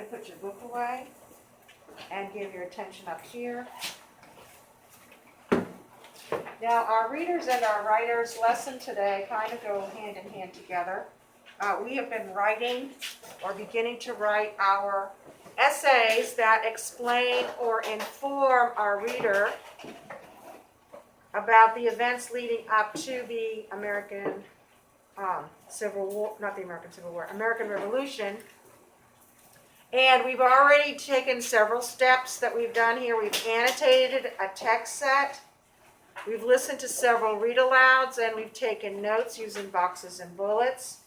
put your book away and give your attention up here. Now, our readers and our writers lesson today kind of go hand in hand together. We have been writing or beginning to write our essays that explain or inform our reader about the events leading up to the American Civil War, not the American Civil War, American Revolution. And we've already taken several steps that we've done here. We've annotated a text set. We've listened to several read-alouds, and we've taken notes using boxes and bullets.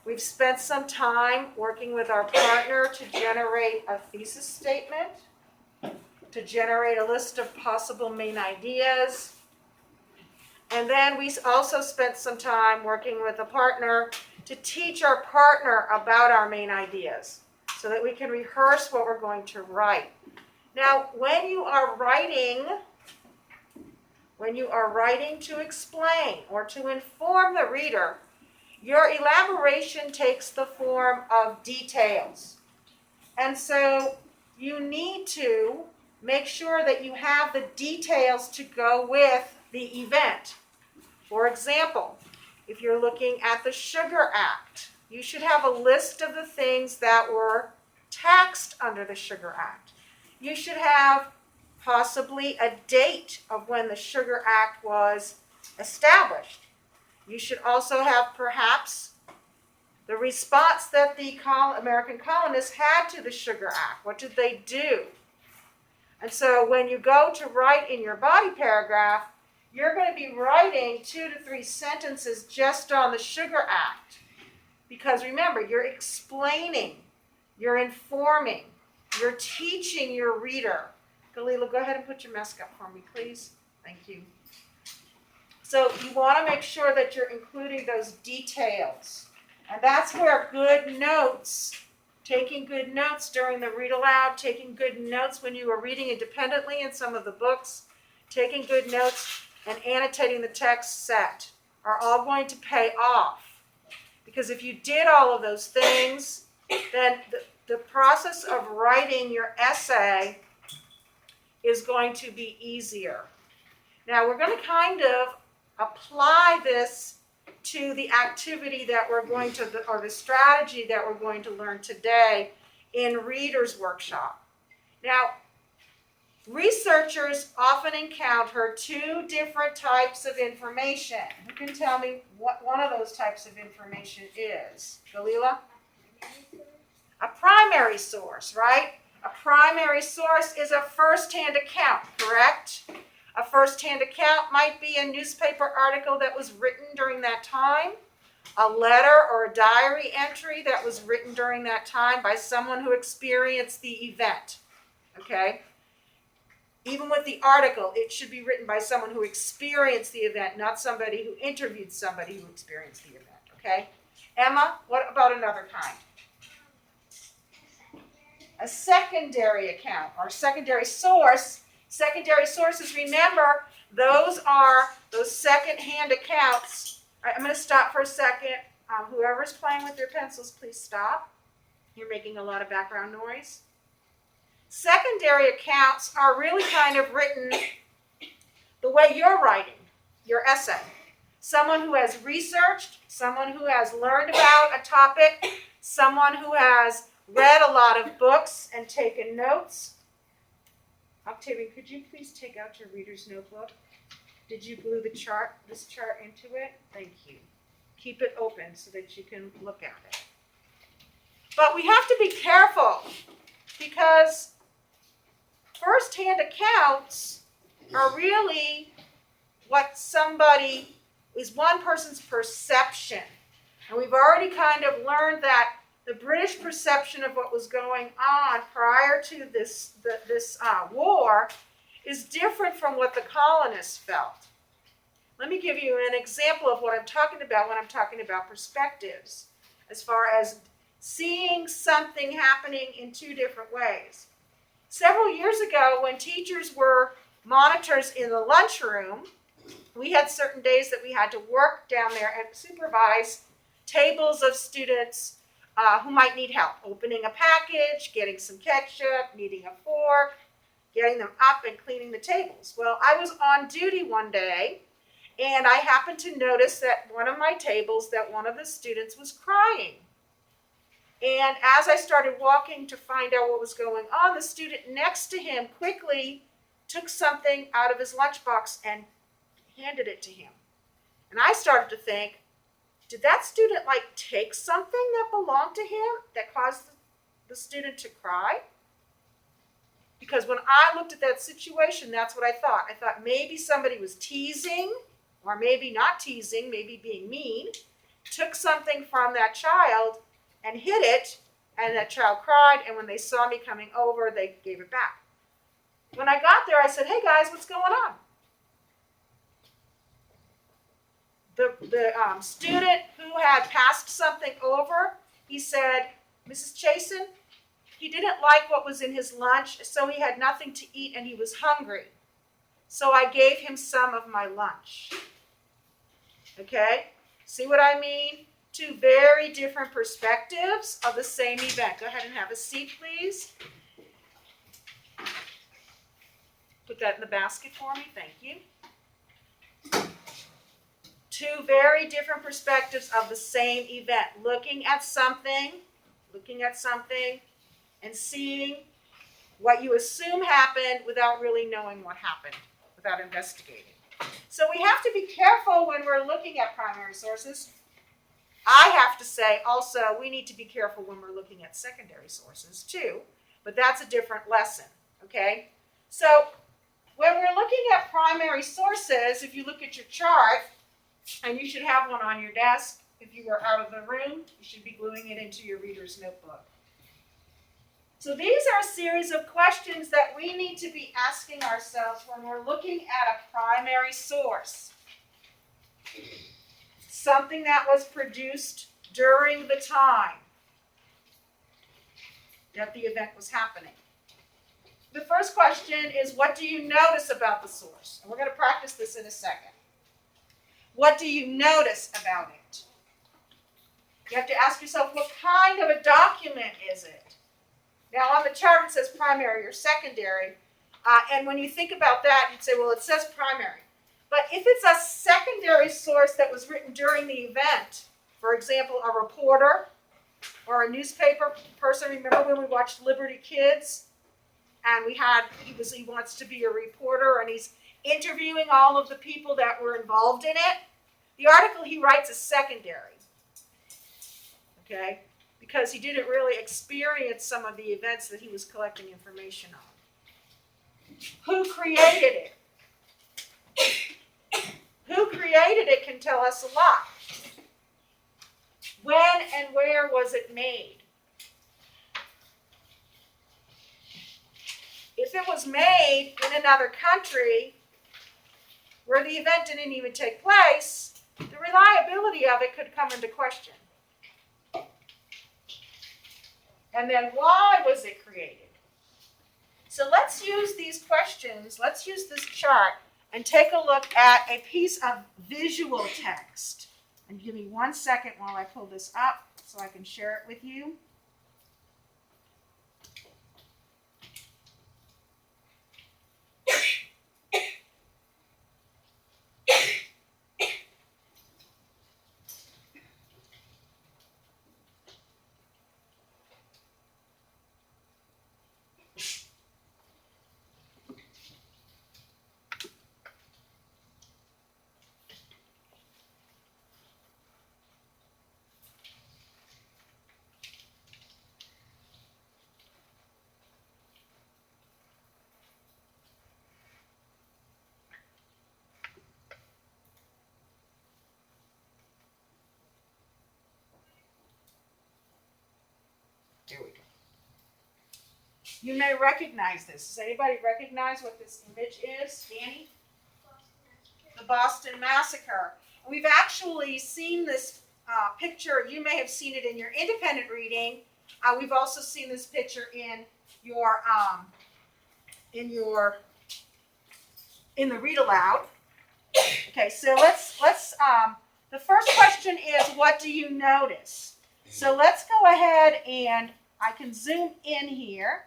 We've spent some time working with our partner to generate a thesis statement, to generate a list of possible main ideas. And then we also spent some time working with a partner to teach our partner about our main ideas so that we can rehearse what we're going to write. Now, when you are writing to explain or to inform the reader, your elaboration takes the form of details. And so you need to make sure that you have the details to go with the event. For example, if you're looking at the Sugar Act, you should have a list of the things that were taxed under the Sugar Act. You should have possibly a date of when the Sugar Act was established. You should also have perhaps the response that the American colonists had to the Sugar Act. What did they do? And so when you go to write in your body paragraph, you're going to be writing 2 to 3 sentences just on the Sugar Act. Because remember, you're explaining, you're informing, you're teaching your reader. Galila, go ahead and put your mask up for me, please. Thank you. So you want to make sure that you're including those details. And that's where good notes, taking good notes during the read aloud, taking good notes when you are reading independently in some of the books, taking good notes and annotating the text set are all going to pay off. Because if you did all of those things, then the process of writing your essay is going to be easier. Now we're going to kind of apply this to the activity that we're going to, or the strategy that we're going to learn today in Reader's Workshop. Now, researchers often encounter 2 different types of information. Who can tell me what one of those types of information is? Galila? A primary source, right? A primary source is a first-hand account, correct? A first-hand account might be a newspaper article that was written during that time, a letter or a diary entry that was written during that time by someone who experienced the event, okay? Even with the article, it should be written by someone who experienced the event, not somebody who interviewed somebody who experienced the event, okay? Emma, what about another kind? A secondary account or secondary source. Secondary sources, remember, those are those second-hand accounts. All right, I'm going to stop for a second. Whoever's playing with their pencils, please stop. You're making a lot of background noise. Secondary accounts are really kind of written the way you're writing your essay. Someone who has researched, someone who has learned about a topic, someone who has read a lot of books and taken notes. Octavian, could you please take out your reader's notebook? Did you glue this chart into it? Thank you. Keep it open so that you can look at it. But we have to be careful because first-hand accounts are really what somebody is one person's perception. And we've already kind of learned that the British perception of what was going on prior to this war is different from what the colonists felt. Let me give you an example of what I'm talking about when I'm talking about perspectives, as far as seeing something happening in 2 different ways. Several years ago, when teachers were monitors in the lunchroom, we had certain days that we had to work down there and supervise tables of students who might need help opening a package, getting some ketchup, needing a fork, getting them up and cleaning the tables. Well, I was on duty one day, and I happened to notice that one of my tables, that one of the students was crying. And as I started walking to find out what was going on, the student next to him quickly took something out of his lunchbox and handed it to him. And I started to think, did that student take something that belonged to him that caused the student to cry? Because when I looked at that situation, that's what I thought. I thought maybe somebody was teasing, or maybe not teasing, maybe being mean, took something from that child and hid it, and that child cried, and when they saw me coming over, they gave it back. When I got there, I said, hey guys, what's going on? The student who had passed something over, he said, Mrs. Chasen, he didn't like what was in his lunch, so he had nothing to eat and he was hungry. So I gave him some of my lunch. Okay? See what I mean? Two very different perspectives of the same event. Go ahead and have a seat, please. Put that in the basket for me. Thank you. Two very different perspectives of the same event. Looking at something, and seeing what you assume happened without really knowing what happened, without investigating. So we have to be careful when we're looking at primary sources. I have to say also we need to be careful when we're looking at secondary sources too, but that's a different lesson, okay? So when we're looking at primary sources, if you look at your chart, and you should have one on your desk. If you were out of the room, you should be gluing it into your reader's notebook. So these are a series of questions that we need to be asking ourselves when we're looking at a primary source. Something that was produced during the time that the event was happening. The first question is, what do you notice about the source? And we're going to practice this in a second. What do you notice about it? You have to ask yourself, what kind of a document is it? Now, on the chart, it says primary or secondary. And when you think about that, you'd say, well, it says primary. But if it's a secondary source that was written during the event, for example, a reporter or a newspaper person, remember when we watched Liberty Kids? And he wants to be a reporter, and he's interviewing all of the people that were involved in it. The article he writes is secondary, okay? Because he didn't really experience some of the events that he was collecting information on. Who created it? Who created it can tell us a lot. When and where was it made? If it was made in another country where the event didn't even take place, the reliability of it could come into question. And then why was it created? So let's use these questions, let's use this chart and take a look at a piece of visual text. And give me 1 second while I pull this up so I can share it with you. There we go. You may recognize this. Does anybody recognize what this image is? Danny? The Boston Massacre. We've actually seen this picture. You may have seen it in your independent reading. We've also seen this picture in the read aloud. Okay, so let's the first question is, what do you notice? So let's go ahead and I can zoom in here.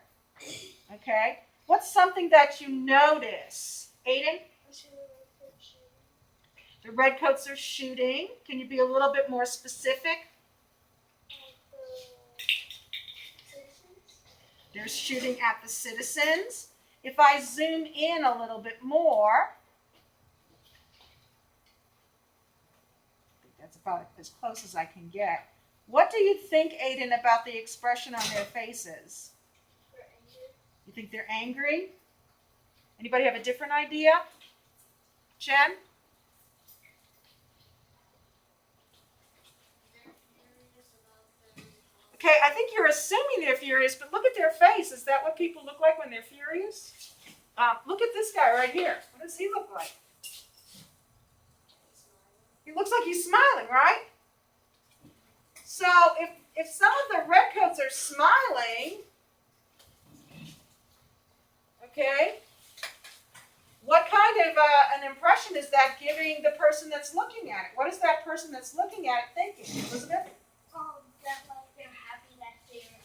Okay. What's something that you notice? Aiden? The redcoats are shooting. Can you be a little bit more specific? They're shooting at the citizens. If I zoom in a little bit more, I think that's about as close as I can get. What do you think, Aiden, about the expression on their faces? You think they're angry? Anybody have a different idea? Jen? Okay, I think you're assuming they're furious, but look at their face. Is that what people look like when they're furious? Look at this guy right here. What does he look like? He looks like he's smiling, right? So if some of the redcoats are smiling, okay, what kind of an impression is that giving the person that's looking at it? What is that person that's looking at it thinking, Elizabeth?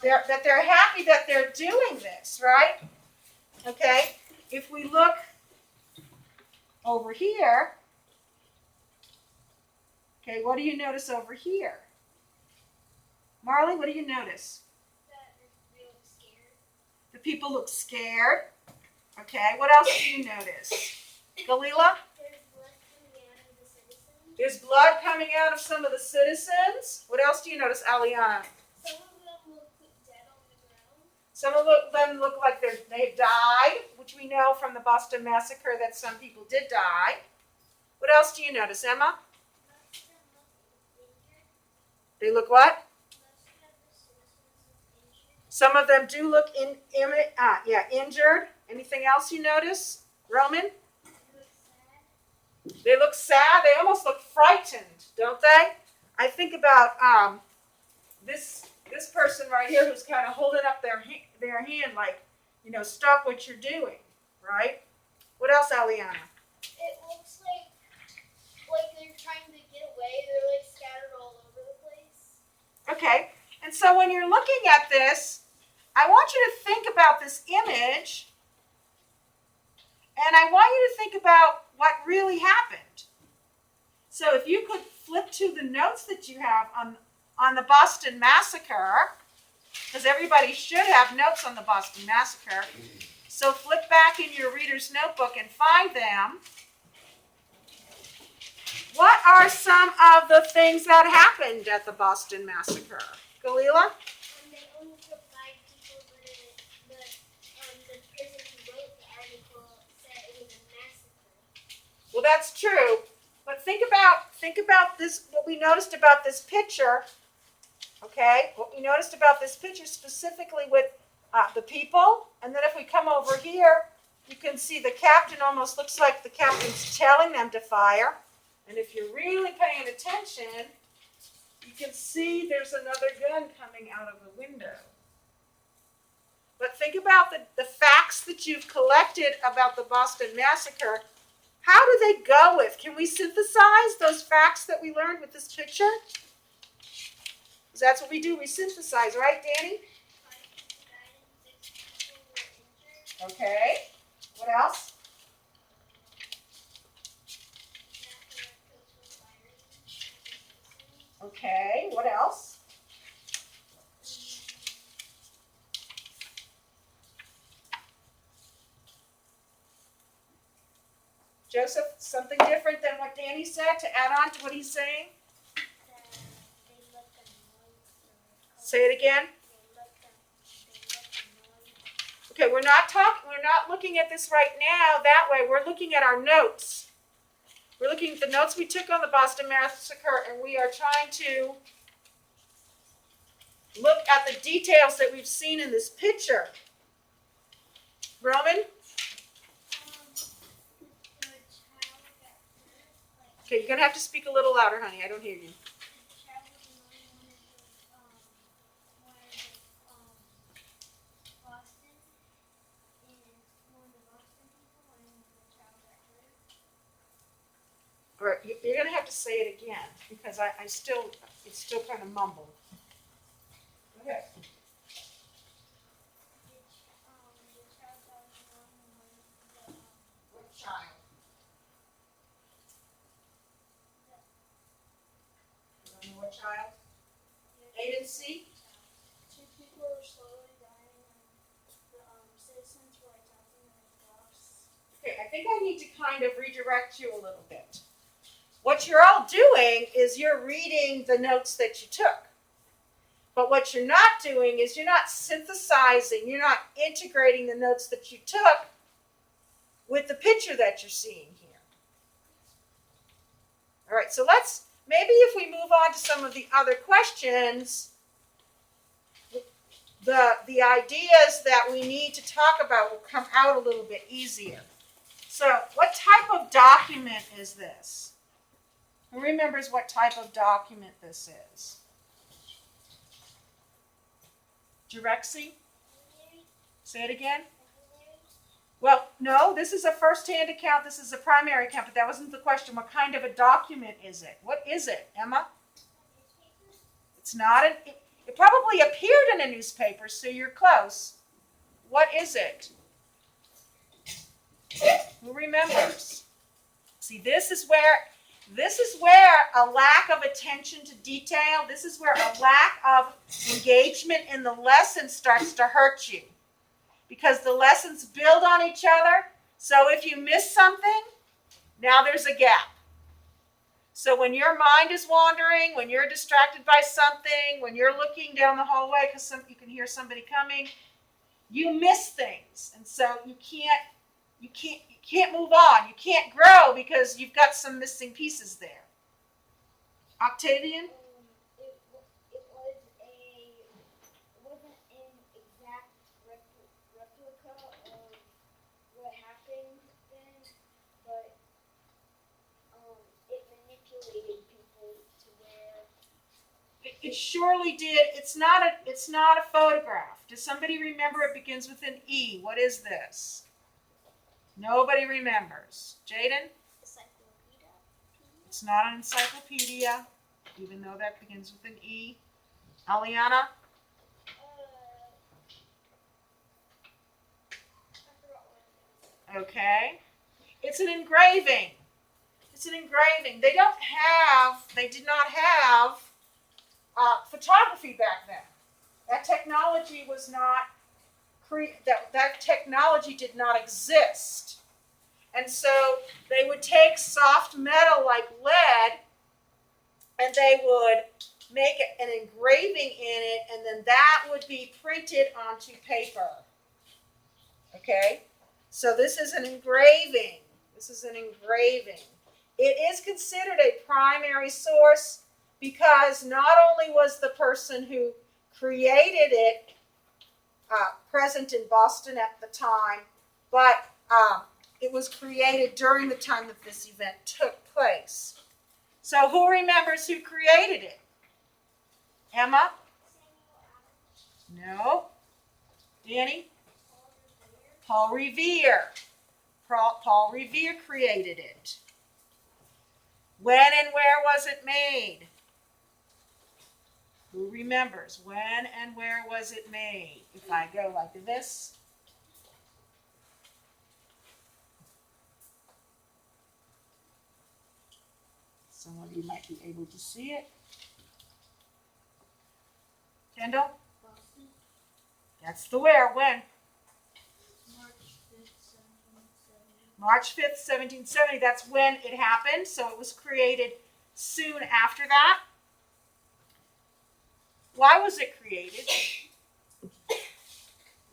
That they're happy that they're doing this, right? Okay. If we look over here, okay, what do you notice over here? Marley, what do you notice? That they look scared. The people look scared. Okay, what else do you notice? Galila? There's blood coming out of the citizens. There's blood coming out of some of the citizens. What else do you notice, Aliana? Some of them look dead on the ground. Some of them look like they've died, which we know from the Boston Massacre that some people did die. What else do you notice, Emma? Most of them look injured. They look what? Most of the citizens look injured. Some of them do look injured. Anything else you notice, Roman? They look sad. They look sad. They almost look frightened, don't they? I think about this person right here who's kind of holding up their hand like, stop what you're doing, right? What else, Aliana? It looks like they're trying to get away. They're like scattered all over the place. Okay, and so when you're looking at this, I want you to think about this image, and I want you to think about what really happened. So if you could flip to the notes that you have on the Boston Massacre, because everybody should have notes on the Boston Massacre. So flip back in your reader's notebook and find them. What are some of the things that happened at the Boston Massacre? Galila? They only took 5 people, but the person who wrote the article said it was a massacre. Well, that's true. But think about this, what we noticed about this picture. Okay, what we noticed about this picture specifically with the people, and then if we come over here, you can see the captain almost looks like the captain's telling them to fire. And if you're really paying attention, you can see there's another gun coming out of the window. But think about the facts that you've collected about the Boston Massacre. How do they go with? Can we synthesize those facts that we learned with this picture? Because that's what we do, we synthesize, right, Danny? 5 people died and 6 people were injured. Okay. What else? Okay. What else? Joseph, something different than what Danny said to add on to what he's saying? Say it again. Okay, we're not looking at this right now that way. We're looking at our notes. We're looking at the notes we took on the Boston Massacre, and we are trying to look at the details that we've seen in this picture. Roman? Okay, you're going to have to speak a little louder, honey. I don't hear you. All right, you're going to have to say it again because it's still kind of mumbled. child? A and C? 2 people were slowly dying, and the citizens were attacking the dogs. Okay, I think I need to kind of redirect you a little bit. What you're all doing is you're reading the notes that you took. But what you're not doing is you're not synthesizing, you're not integrating the notes that you took with the picture that you're seeing here. All right, so maybe if we move on to some of the other questions, the ideas that we need to talk about will come out a little bit easier. So what type of document is this? Who remembers what type of document this is? Girexi? Say it again. Well, no, this is a first-hand account. This is a primary account, but that wasn't the question. What kind of a document is it? What is it, Emma? It's not it probably appeared in a newspaper, so you're close. What is it? Who remembers? See, this is where a lack of attention to detail, this is where a lack of engagement in the lesson starts to hurt you. Because the lessons build on each other. So if you miss something, now there's a gap. So when your mind is wandering, when you're distracted by something, when you're looking down the hallway because you can hear somebody coming, you miss things. And so you can't move on. You can't grow because you've got some missing pieces there. Octavian? It wasn't an exact replica of what happened then, but it manipulated people to where It surely did. It's not a photograph. Does somebody remember it begins with an E? What is this? Nobody remembers. Jaden? encyclopedia. It's not an encyclopedia, even though that begins with an E. Aliana? I forgot what it is. Okay. It's an engraving. It's an engraving. They did not have photography back then. That technology was not that technology did not exist. And so they would take soft metal like lead and they would make an engraving in it, and then that would be printed onto paper. Okay? So this is an engraving. This is an engraving. It is considered a primary source because not only was the person who created it present in Boston at the time, but it was created during the time that this event took place. So who remembers who created it? Emma? No. Danny? Paul Revere. Paul Revere created it. When and where was it made? Who remembers? When and where was it made? If I go like this. Some of you might be able to see it. Kendall? Boston, That's the where. When? March 5th, 1770. March 5th, 1770. That's when it happened. So it was created soon after that. Why was it created?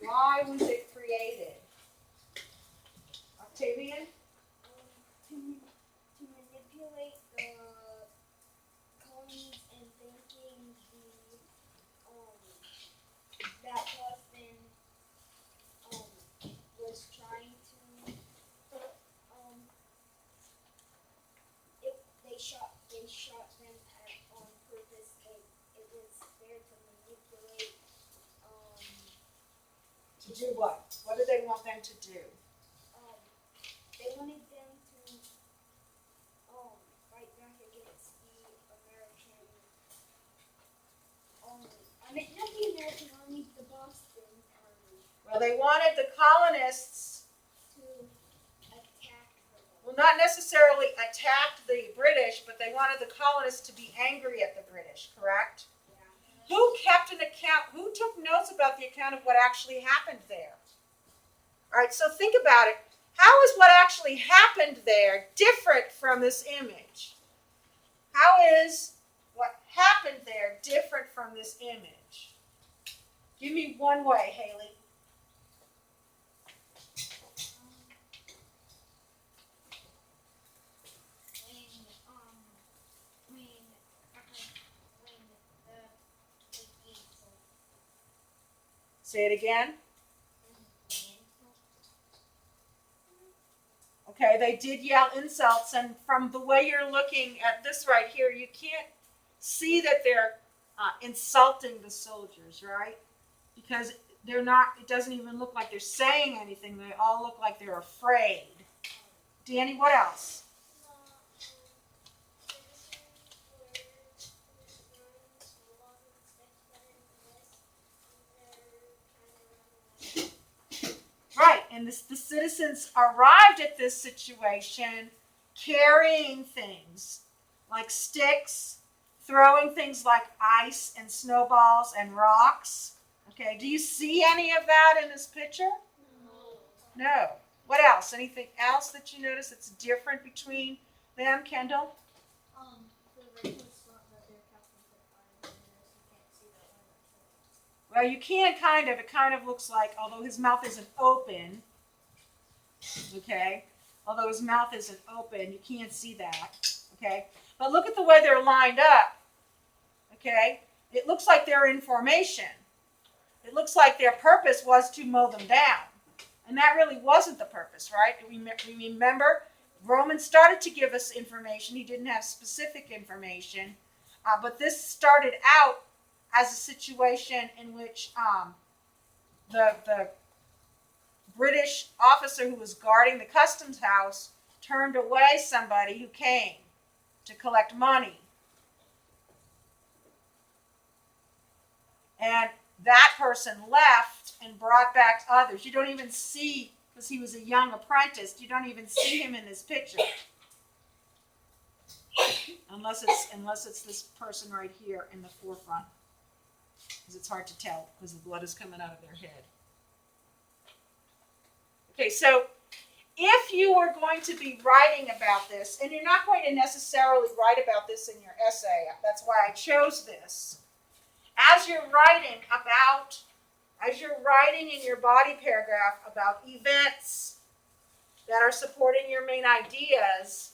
Why was it created? Octavian? To manipulate the colonies and thinking that Boston was trying to they shot them on purpose, and it was there to manipulate To do what? What did they want them to do? they wanted them to fight back against the American army. I mean, not the American army, the Boston army, Well, they wanted the colonists. to attack them. Well, not necessarily attacked the British, but they wanted the colonists to be angry at the British, correct? Who kept an account, who took notes about the account of what actually happened there? All right, so think about it. How is what actually happened there different from this image? How is what happened there different from this image? Give me one way, Haley. Say it again. Okay, they did yell insults, and from the way you're looking at this right here, you can't see that they're insulting the soldiers, right? Because they're not, it doesn't even look like they're saying anything. They all look like they're afraid. Danny, what else? Right, and the citizens arrived at this situation carrying things like sticks, throwing things like ice and snowballs and rocks. Okay, do you see any of that in this picture? No. What else? Anything else that you notice that's different between them, Kendall? Well, you can kind of. It kind of looks like, although his mouth isn't open, okay? Although his mouth isn't open, you can't see that, okay? But look at the way they're lined up, okay? It looks like they're in formation. It looks like their purpose was to mow them down. And that really wasn't the purpose, right? We remember Roman started to give us information. He didn't have specific information. But this started out as a situation in which the British officer who was guarding the customs house turned away somebody who came to collect money. And that person left and brought back others. You don't even see, because he was a young apprentice, you don't even see him in this picture. Unless it's this person right here in the forefront. Because it's hard to tell because the blood is coming out of their head. Okay, so if you were going to be writing about this, and you're not going to necessarily write about this in your essay, that's why I chose this. As you're writing in your body paragraph about events that are supporting your main ideas,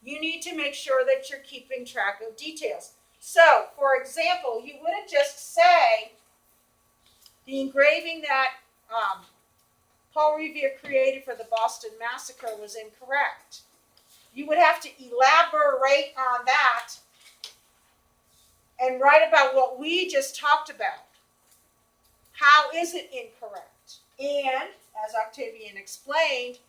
you need to make sure that you're keeping track of details. So, for example, you wouldn't just say the engraving that Paul Revere created for the Boston Massacre was incorrect. You would have to elaborate on that and write about what we just talked about. How is it incorrect? And, as Octavian explained,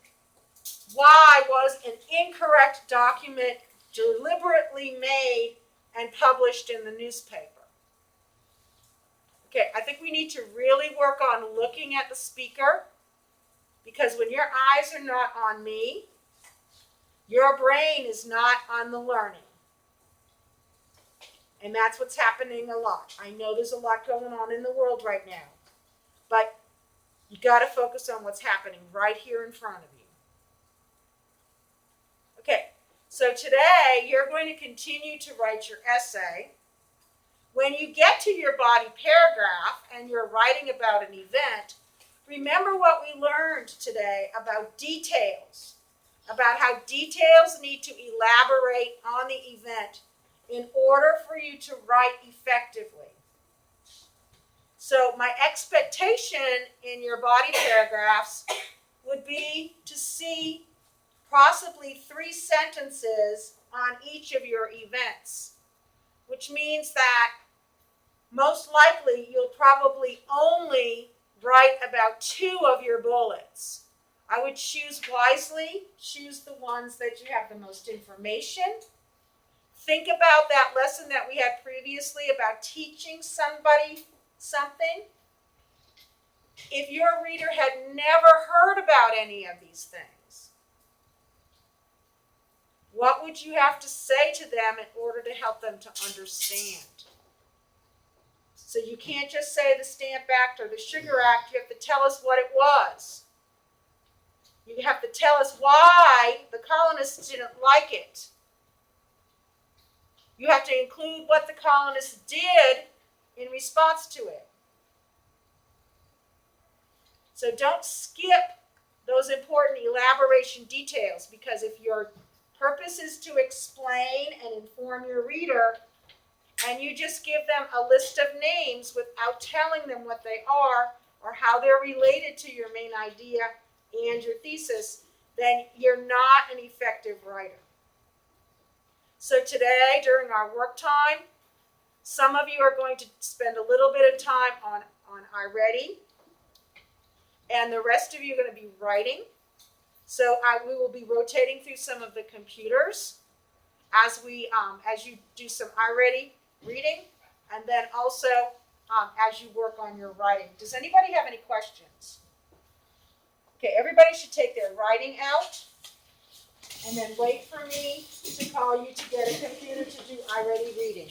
why was an incorrect document deliberately made and published in the newspaper? Okay, I think we need to really work on looking at the speaker, because when your eyes are not on me, your brain is not on the learning. And that's what's happening a lot. I know there's a lot going on in the world right now, but you got to focus on what's happening right here in front of you. Okay, so today you're going to continue to write your essay. When you get to your body paragraph and you're writing about an event, remember what we learned today about details, about how details need to elaborate on the event in order for you to write effectively. So my expectation in your body paragraphs would be to see possibly 3 sentences on each of your events, which means that most likely you'll probably only write about 2 of your bullets. I would choose wisely, choose the ones that you have the most information. Think about that lesson that we had previously about teaching somebody something. If your reader had never heard about any of these things, What would you have to say to them in order to help them to understand? So you can't just say the Stamp Act or the Sugar Act. You have to tell us what it was. You have to tell us why the colonists didn't like it. You have to include what the colonists did in response to it. So don't skip those important elaboration details, because if your purpose is to explain and inform your reader, and you just give them a list of names without telling them what they are or how they're related to your main idea and your thesis, then you're not an effective writer. So today, during our work time, some of you are going to spend a little bit of time on iReady, and the rest of you are going to be writing. So we will be rotating through some of the computers as you do some iReady reading, and then also as you work on your writing. Does anybody have any questions? Okay, everybody should take their writing out, and then wait for me to call you to get a computer to do iReady reading.